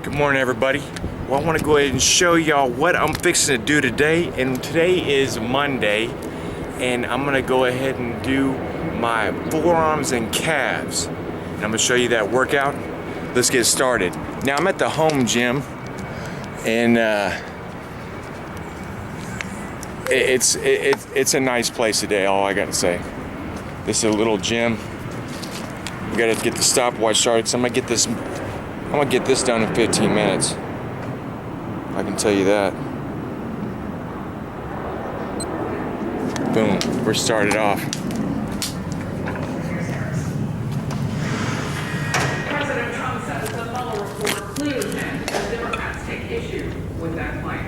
Good morning, everybody. Well, I want to go ahead and show y'all what I'm fixing to do today. And today is Monday, and I'm going to go ahead and do my forearms and calves. And I'm going to show you that workout. Let's get started. Now, I'm at the home gym, and it's a nice place today, all I got to say. This is a little gym. We got to get the stopwatch started, so I'm gonna get this done in 15 minutes. I can tell you that. Boom, we're started off. President Trump says the Mueller report clears him as Democrats take issue with that claim.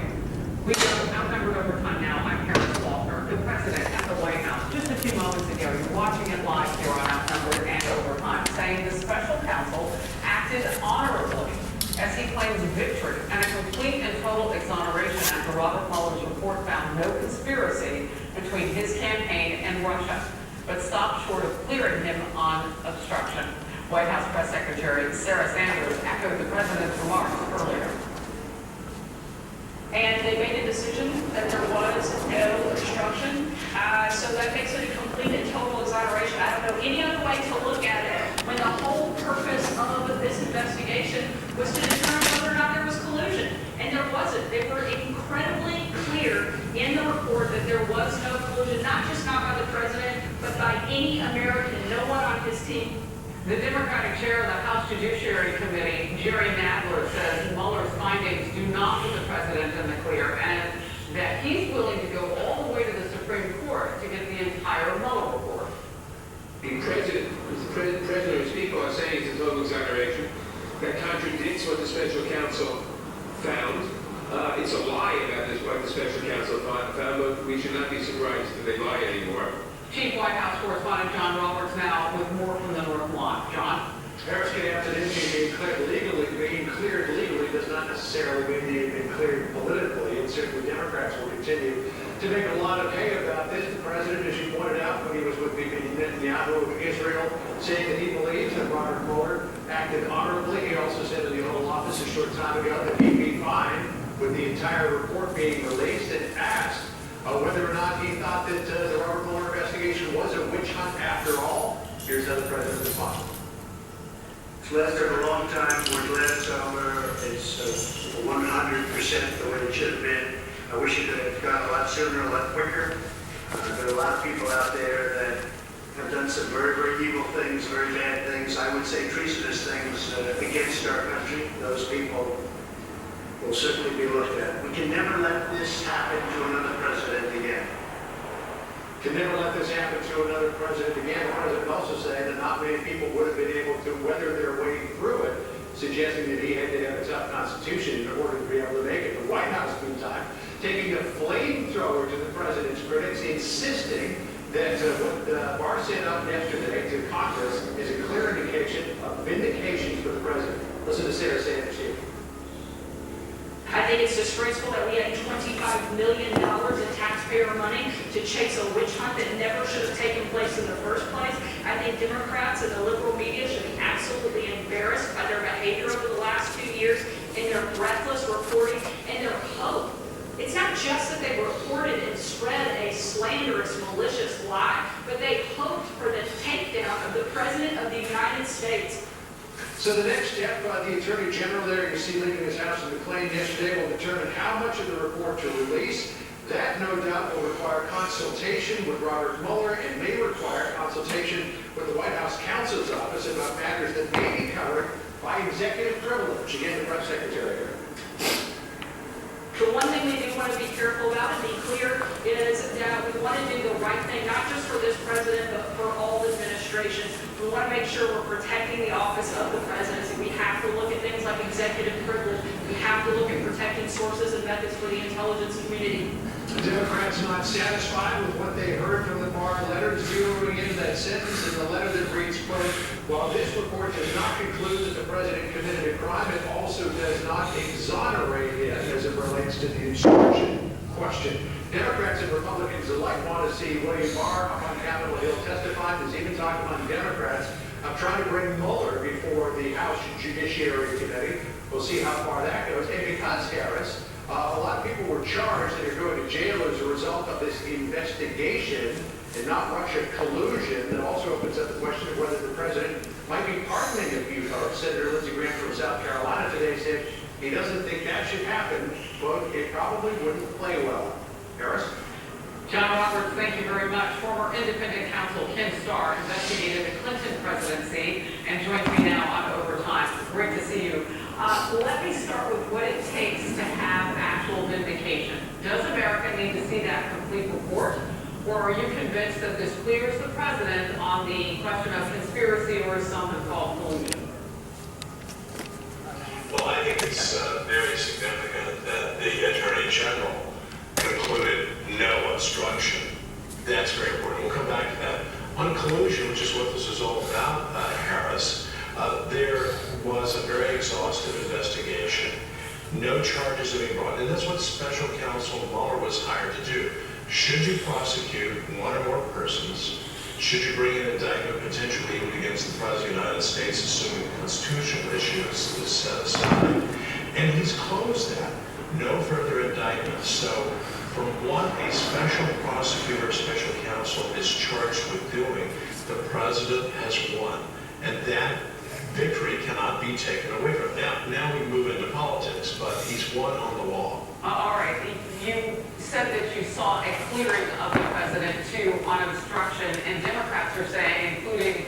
We are outnumbered over time now. I'm Harris Walker, the president at the White House. Just a few moments ago, you're watching it live here on Outnumbered and Over Time, saying the special counsel acted honorably as he claims victory and a complete and total exoneration after Robert Mueller's report found no conspiracy between his campaign and Russia, but stopped short of clearing him on obstruction. White House Press Secretary Sarah Sanders echoed the president's remarks earlier. And they made a decision that there was no obstruction, so that makes it a complete and total exoneration. I don't know any other way to look at it when the whole purpose of this investigation was to determine whether or not there was collusion, and there wasn't. They were incredibly clear in the report that there was no collusion, not by the president, but by any American, no one on his team. The Democratic chair of the House Judiciary Committee, Jerry Nadler, says Mueller's findings do not put the president in the clear, and that he's willing to go all the way to the Supreme Court to get the entire Mueller report. The president or speaker are saying it's a total exoneration. That contradicts what the special counsel found. It's a lie about this, what the special counsel found, but we should not be surprised that they lie anymore. Chief White House correspondent John Roberts now with more from the North Lawn. John? Harris getting after the being cleared legally does not necessarily mean they've been cleared politically, and certainly Democrats will continue to make a lot of hay about this. The president, as you pointed out, when he was with Netanyahu of Israel, saying that he believes that Robert Mueller acted honorably. He also said in the Oval Office a short time ago that he'd be fine with the entire report being released, and asked whether or not he thought that the Robert Mueller investigation was a witch hunt after all. Here's how the president responded. It's lasted a long time. We're glad it's over. It's 100% the way it should have been. I wish it could have gone a lot sooner, a lot quicker. There are a lot of people out there that have done some very, very evil things, very bad things. I would say treasonous things against our country. Those people will certainly be looked at. We can never let this happen to another president again. Can never let this happen to another president again. The president also saying that not many people would have been able to weather their way through it, suggesting that he had to have a tough constitution in order to be able to make it. The White House, meantime, taking a flamethrower to the president's critics, insisting that what Barr sent up yesterday to Congress is a clear indication of vindication for the president. Listen to Sarah Sanders here. I think it's disgraceful that we had $25 million in taxpayer money to chase a witch hunt that never should have taken place in the first place. I think Democrats and the liberal media should be absolutely embarrassed by their behavior over the last 2 years in their breathless reporting and their hope. It's not just that they reported and spread a slanderous, malicious lie, but they hoped for the takedown of the President of the United States. So the next step, the Attorney General there, you see leaving his house in McLean yesterday, will determine how much of the report to release. That, no doubt, will require consultation with Robert Mueller and may require consultation with the White House counsel's office about matters that may be covered by executive privilege. Again, the press secretary here. The one thing we do want to be careful about and be clear is that we want to do the right thing, not just for this president, but for all administrations. We want to make sure we're protecting the office of the presidency. We have to look at things like executive privilege. We have to look at protecting sources and methods for the intelligence community. The Democrats not satisfied with what they heard from the Barr letter, zeroing into that sentence in the letter that reads, quote, while this report does not conclude that the president committed a crime, it also does not exonerate him as it relates to the insurrection question. Democrats and Republicans alike want to see William Barr up on Capitol Hill testifying. There's even talk among Democrats of trying to bring Mueller before the House Judiciary Committee. We'll see how far that goes. And because, Harris, a lot of people were charged and are going to jail as a result of this investigation and not Russia collusion, that also opens up the question of whether the president might be pardoning a few folks. Senator Lindsey Graham from South Carolina today said he doesn't think that should happen, but it probably wouldn't play well. Harris? John Roberts, thank you very much. Former independent counsel Ken Starr investigated the Clinton presidency and joins me now on Overtime. Great to see you. Let me start with what it takes to have actual vindication. Does America need to see that complete report? Or are you convinced that this clears the president on the question of conspiracy, or as some have called collusion? Well, I think it's very significant that the Attorney General concluded no obstruction. That's very important. We'll come back to that. On collusion, which is what this is all about, Harris, there was a very exhaustive investigation. No charges have been brought. And that's what Special Counsel Mueller was hired to do. Should you prosecute one or more persons, should you bring an indictment potentially even against the President of the United States, assuming constitutional issues is set aside? And he's closed that. No further indictments. So from what a special prosecutor, special counsel is charged with doing, the president has won. And that victory cannot be taken away from him. Now we move into politics, but he's won on the law. All right. You said that you saw a clearing of the president too on obstruction, and Democrats are saying, including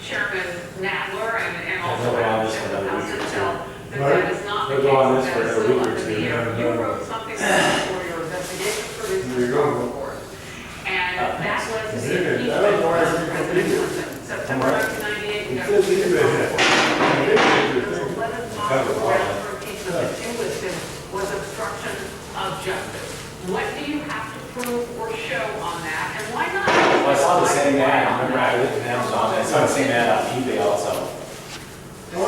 Chairman Nadler and also Representative House Intel, that is not the case. That is still up in the air. You wrote something for your investigation producer report, and that led to the impeachment of President Clinton. September 1998, we got a there's 11 possible grounds for impeachment. The two listed was obstruction of justice. What do you have to prove or show on that, and why not? Well, I saw the same ad. Remember, I looked at Amazon. I saw the same ad on eBay also. But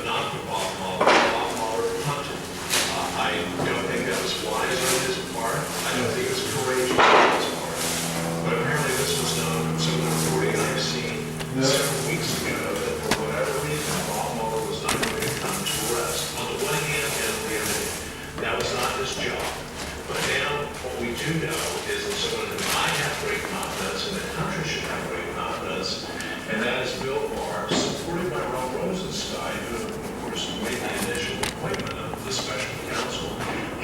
not for Bob Mueller. Bob Mueller punted. I don't think that was wise on his part. I don't think it was courageous on his part. But apparently this was known from some of the reporting I've seen several weeks ago that for whatever reason, Bob Mueller was not going to come to arrest. On the one hand, and the other, that was not his job. But now, what we do know is that someone who I have great confidence, and the country should have great confidence, and that is Bill Barr, supported by Ron Rosenstein, who, of course, made the initial appointment of the special counsel,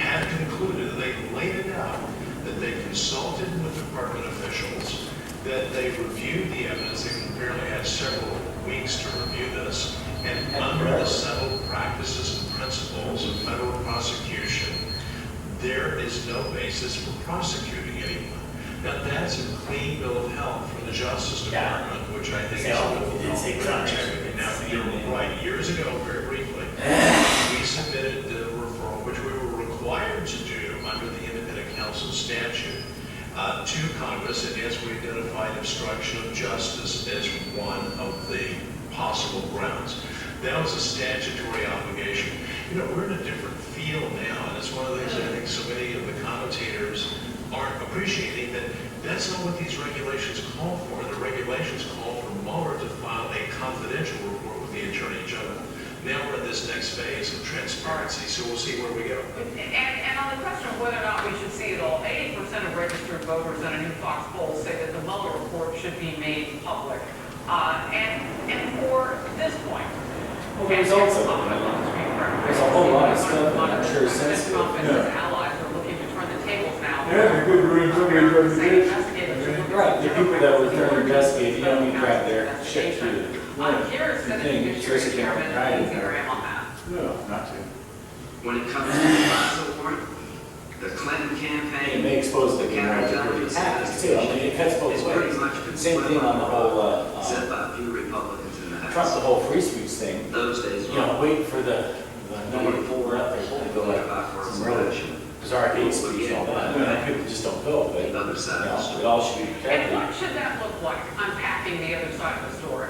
had concluded, they laid it out, that they consulted with department officials, that they reviewed the evidence. They apparently had several weeks to review this, and under the settled practices and principles of federal prosecution, there is no basis for prosecuting anyone. Now, that's a clean bill of health from the Justice Department, which I think is Now, you're right. Years ago, very briefly, we submitted the referral, which we were required to do under the independent counsel statute, to Congress, and as we identified obstruction of justice as one of the possible grounds. That was a statutory obligation. You know, we're in a different field now, and it's one of the things I think so many of the commentators aren't appreciating, that that's not what these regulations call for. The regulations call for Mueller to file a confidential report with the Attorney General. Now we're in this next phase of transparency, so we'll see where we go. And on the question of whether or not we should see it all, 80% of registered voters in a new Fox poll say that the Mueller report should be made public. And for this point, Well, there's also, there's a whole lot of stuff that I'm sure is sensitive. Trump and his allies are looking to turn the tables now. Right, the people that were trying to investigate, you don't need to grab their shit through the Here's the Judiciary Chairman Lindsey Graham on that. No, not to. When it comes to the FISA warrant, the Clinton It campaign, may expose the counterintelligence tactics too. I mean, it cuts both it's pretty ways. much been Same thing on the whole, set by a few Republicans in the Trump, House. the whole free speech thing. Those days, You know, wait for the night before up there, to go like some really bizarre hate speech and all that. I mean, people just don't go, but, the other side you of the know, story. it all should be And protected. what should that look like, unpacking the other side of the story?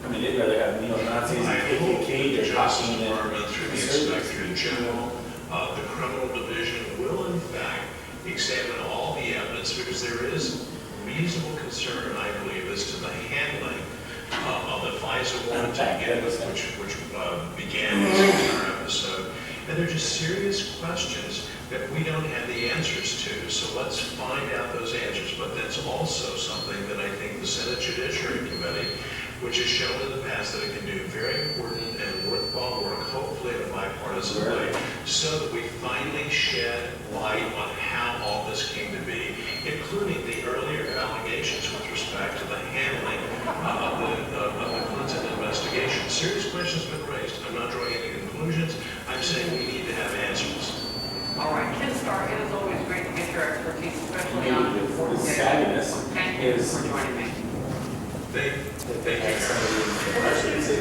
I mean, they'd rather have neo-Nazis and I hope KKK, the they're Justice talking Department, through the Inspector General, the Criminal Division will in fact examine all the evidence, because there is reasonable concern, I believe, as to the handling which began this entire episode. And they're just serious questions that we don't have the answers to. So let's find out those answers. But that's also something that I think the Senate Judiciary Committee, which has shown in the past that it can do very important and worthwhile work, hopefully in a bipartisan way, so that we finally shed light on how all this came to be, including the earlier allegations with respect to the handling of the Clinton investigation. Serious questions have been raised. I'm not drawing any conclusions. I'm saying we need to have answers. All right, Ken Starr, it is always great to get your expertise, especially on important The data. savviness Thank you is. for joining me. Thank you. Breaking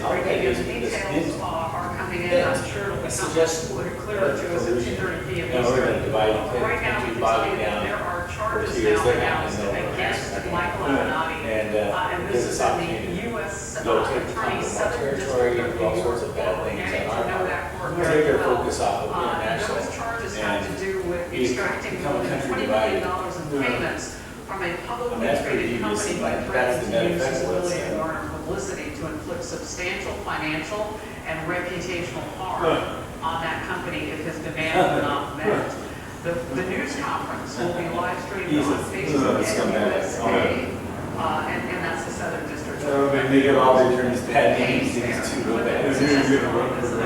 Breaking news details are coming in. I'm sure it'll become clearer to us at 2:30 p.m. No, we're going to Eastern. divide Right now, we can tell you that there are charges now announced against Michael Avenatti, and this is in the U.S. Attorney's Southern District of New York. Getting to know that court very well. focus off of international. Those charges have to do with extracting more than $20 million in payments from a publicly traded company by threats to use its ability to garner publicity to inflict substantial financial and reputational harm on that company if his demands are not met. The news conference will be live streamed on Facebook and USA, and that's the Southern District. They give all the attorneys bad names, things too, don't they? I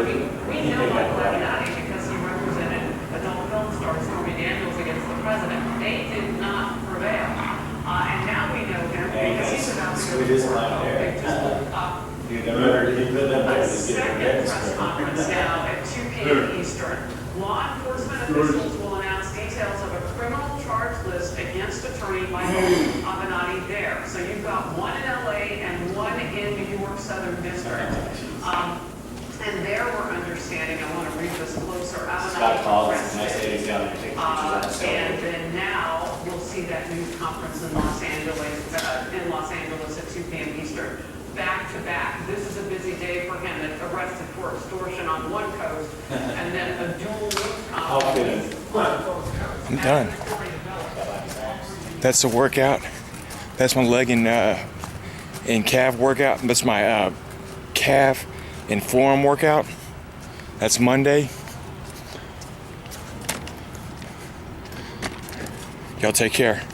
mean, we know Michael Avenatti because he represented adult film star Stormy Daniels against the president. They did not prevail. And now we know him because he's about to go to court. A second press conference now at 2 p.m. Eastern. Law enforcement officials will announce details of a criminal charge list against attorney Michael Avenatti there. So you've got one in LA and one in New York Southern District. And there we're understanding, I want to read this closer, Avenatti arrested. And then now we'll see that news conference in Los Angeles at 2 p.m. Eastern. Back to back. This is a busy day for him. It's arrested for extortion on one coast and then a dual news conference. I'm done. That's the workout. That's my leg and calf workout. That's my calf and forearm workout. That's Monday. Y'all take care.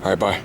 All right, bye.